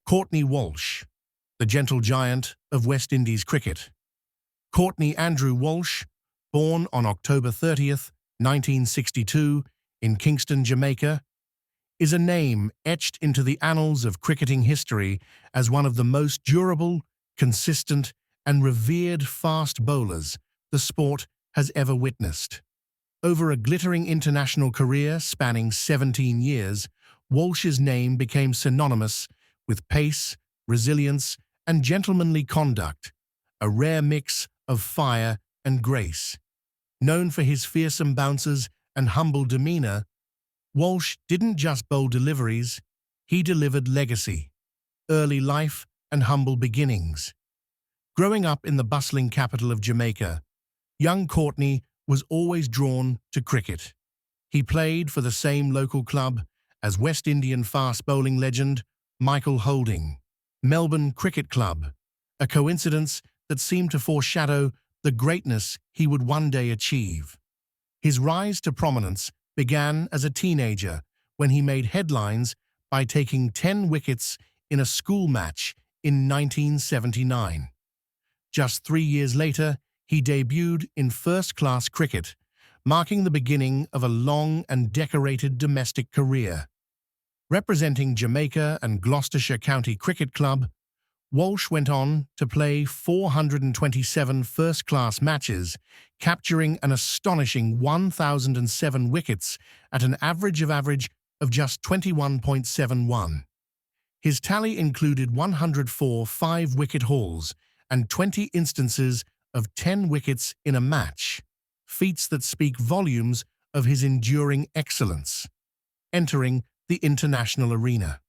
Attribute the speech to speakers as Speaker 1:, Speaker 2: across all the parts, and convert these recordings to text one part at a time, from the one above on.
Speaker 1: Courtney Walsh, the gentle giant of West Indies cricket. Courtney Andrew Walsh, born on October 30th, 1962, in Kingston, Jamaica, is a name etched into the annals of cricketing history as one of the most durable, consistent, and revered fast bowlers the sport has ever witnessed. Over a glittering international career spanning 17 years, Walsh's name became synonymous with pace, resilience, and gentlemanly conduct, a rare mix of fire and grace. Known for his fearsome bounces and humble demeanor, Walsh didn't just bowl deliveries, he delivered legacy, early life, and humble beginnings. Growing up in the bustling capital of Jamaica, young Courtney was always drawn to cricket. He played for the same local club as West Indian fast bowling legend Michael Holding, Melbourne Cricket Club, a coincidence that seemed to foreshadow the greatness he would one day achieve. His rise to prominence began as a teenager when he made headlines by taking 10 wickets in a school match in 1979. Just 3 years later, he debuted in first-class cricket, marking the beginning of a long and decorated domestic career. Representing Jamaica and Gloucestershire County Cricket Club, Walsh went on to play 427 first-class matches, capturing an astonishing 1,007 wickets at an average of just 21.71. His tally included 104 five-wicket hauls and 20 instances of 10 wickets in a match, feats that speak volumes of his enduring excellence. Entering the international arena,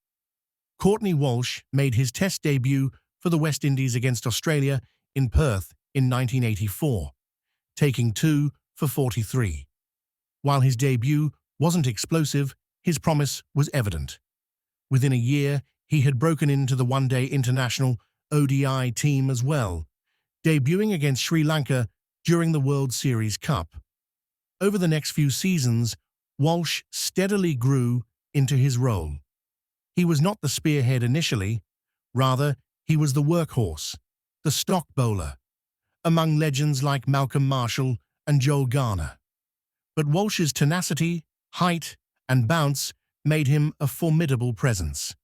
Speaker 1: Courtney Walsh made his Test debut for the West Indies against Australia in Perth in 1984, taking 2 for 43. While his debut wasn't explosive, his promise was evident. Within a year, he had broken into the one-day international ODI team as well, debuting against Sri Lanka during the World Series Cup. Over the next few seasons, Walsh steadily grew into his role. He was not the spearhead initially, rather, he was the workhorse, the stock bowler, among legends like Malcolm Marshall and Joel Garner. But Walsh's tenacity, height, and bounce made him a formidable presence.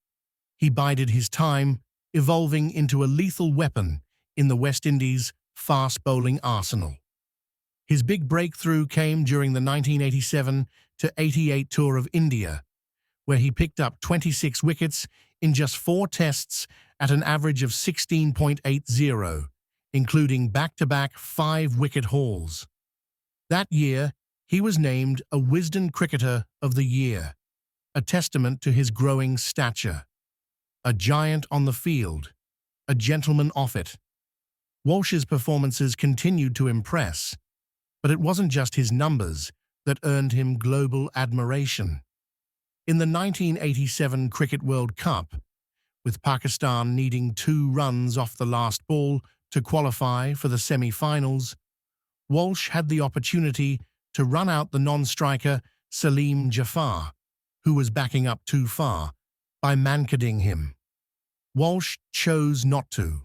Speaker 1: He bided his time, evolving into a lethal weapon in the West Indies' fast bowling arsenal. His big breakthrough came during the 1987-88 tour of India, where he picked up 26 wickets in just 4 tests at an average of 16.80, including back-to-back 5-wicket hauls. That year, he was named a Wisden Cricketer of the Year, a testament to his growing stature. A giant on the field, a gentleman off it. Walsh's performances continued to impress, but it wasn't just his numbers that earned him global admiration. In the 1987 Cricket World Cup, with Pakistan needing 2 runs off the last ball to qualify for the semi-finals, Walsh had the opportunity to run out the non-striker Salim Jafar, who was backing up too far, by mankading him. Walsh chose not to,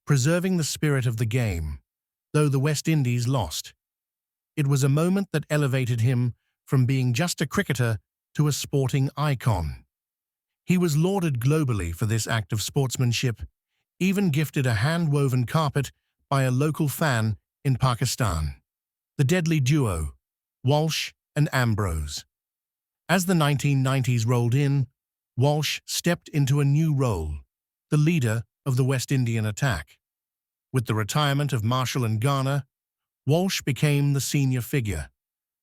Speaker 1: preserving the spirit of the game, though the West Indies lost. It was a moment that elevated him from being just a cricketer to a sporting icon. He was lauded globally for this act of sportsmanship, even gifted a hand-woven carpet by a local fan in Pakistan. The deadly duo, Walsh and Ambrose. As the 1990s rolled in, Walsh stepped into a new role, the leader of the West Indian attack. With the retirement of Marshall and Garner, Walsh became the senior figure,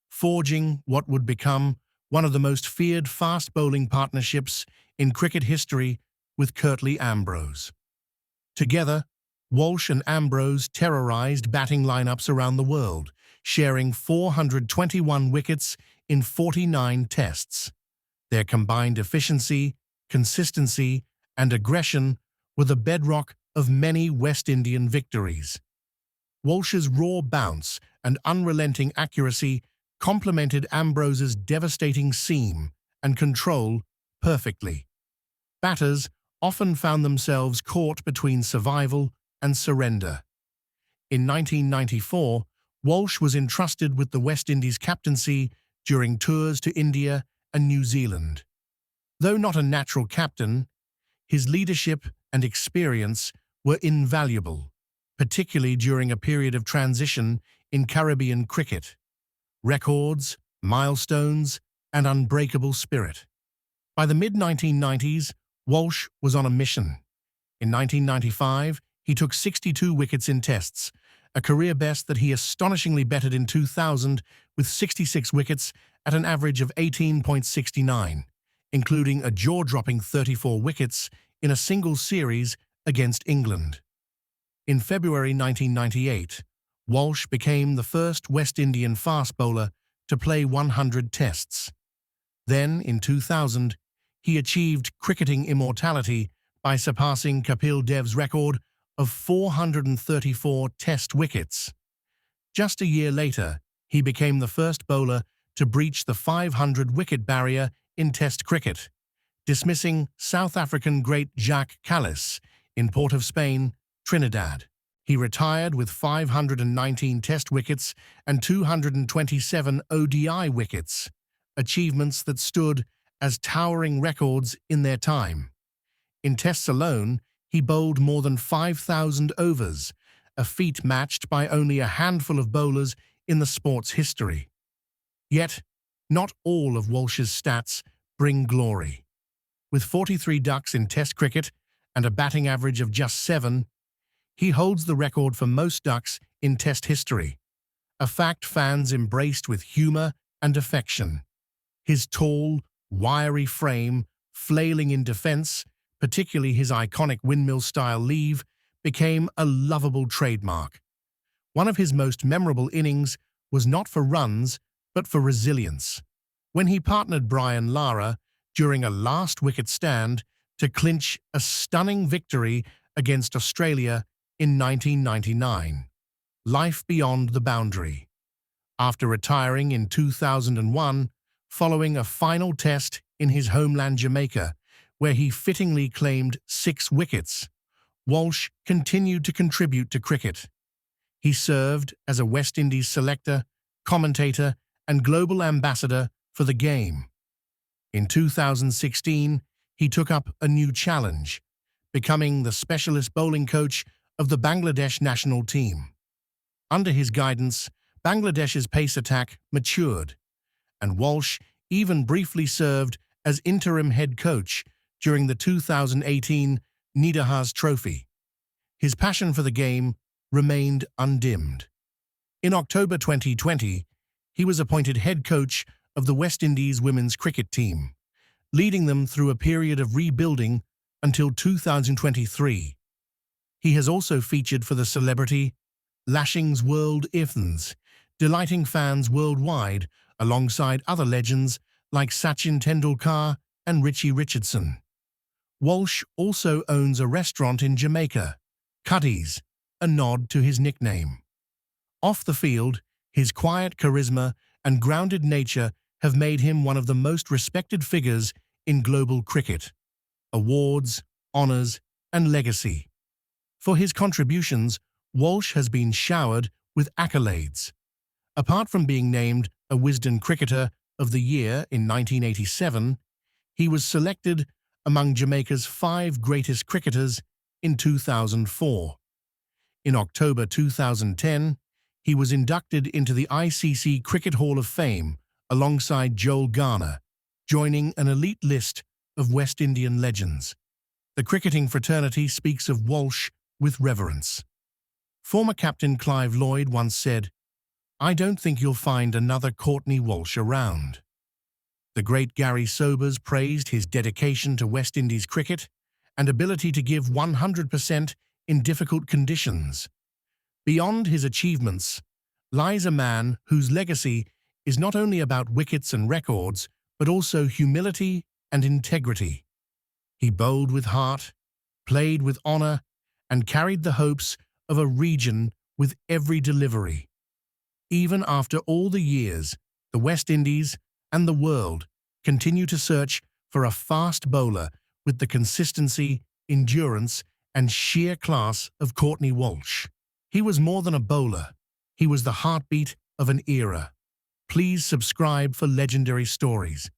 Speaker 1: forging what would become one of the most feared fast-bowling partnerships in cricket history with Courtney Ambrose. Together, Walsh and Ambrose terrorized batting lineups around the world, sharing 421 wickets in 49 tests. Their combined efficiency, consistency, and aggression were the bedrock of many West Indian victories. Walsh's raw bounce and unrelenting accuracy complemented Ambrose's devastating seam and control perfectly. Batters often found themselves caught between survival and surrender. In 1994, Walsh was entrusted with the West Indies captaincy during tours to India and New Zealand. Though not a natural captain, his leadership and experience were invaluable, particularly during a period of transition in Caribbean cricket. Records, milestones, and unbreakable spirit. By the mid-1990s, Walsh was on a mission. In 1995, he took 62 wickets in tests, a career best that he astonishingly bettered in 2000 with 66 wickets at an average of 18.69, including a jaw-dropping 34 wickets in a single series against England. In February 1998, Walsh became the first West Indian fast bowler to play 100 tests. Then, in 2000, he achieved cricketing immortality by surpassing Kapil Dev's record of 434 test wickets. Just a year later, he became the first bowler to breach the 500-wicket barrier in Test cricket, dismissing South African great Jacques Kallis in Port of Spain, Trinidad. He retired with 519 Test wickets and 227 ODI wickets, achievements that stood as towering records in their time. In Tests alone, he bowled more than 5,000 overs, a feat matched by only a handful of bowlers in the sport's history. Yet, not all of Walsh's stats bring glory. With 43 ducks in Test cricket and a batting average of just 7, he holds the record for most ducks in Test history, a fact fans embraced with humour and affection. His tall, wiry frame, flailing in defence, particularly his iconic windmill-style leave, became a lovable trademark. One of his most memorable innings was not for runs, but for resilience, when he partnered Brian Lara during a last-wicket stand to clinch a stunning victory against Australia in 1999. Life beyond the boundary. After retiring in 2001, following a final test in his homeland Jamaica, where he fittingly claimed 6 wickets, Walsh continued to contribute to cricket. He served as a West Indies selector, commentator, and global ambassador for the game. In 2016, he took up a new challenge, becoming the specialist bowling coach of the Bangladesh national team. Under his guidance, Bangladesh's pace attack matured, and Walsh even briefly served as interim head coach during the 2018 Nidahas Trophy. His passion for the game remained undimmed. In October 2020, he was appointed head coach of the West Indies women's cricket team, leading them through a period of rebuilding until 2023. He has also featured for the celebrity Lashing's World Ifns, delighting fans worldwide alongside other legends like Sachin Tendulkar and Richie Richardson. Walsh also owns a restaurant in Jamaica, Cuddy's, a nod to his nickname. Off the field, his quiet charisma and grounded nature have made him one of the most respected figures in global cricket. Awards, honours, and legacy. For his contributions, Walsh has been showered with accolades. Apart from being named a Wisden Cricketer of the Year in 1987, he was selected among Jamaica's 5 greatest cricketers in 2004. In October 2010, he was inducted into the ICC Cricket Hall of Fame alongside Joel Garner, joining an elite list of West Indian legends. The cricketing fraternity speaks of Walsh with reverence. Former captain Clive Lloyd once said, "I don't think you'll find another Courtney Walsh around." The great Gary Sobers praised his dedication to West Indies cricket and ability to give 100% in difficult conditions. Beyond his achievements lies a man whose legacy is not only about wickets and records, but also humility and integrity. He bowled with heart, played with honour, and carried the hopes of a region with every delivery. Even after all the years, the West Indies and the world continue to search for a fast bowler with the consistency endurance, and sheer class of Courtney Walsh. He was more than a bowler. He was the heartbeat of an era. Please subscribe for legendary stories.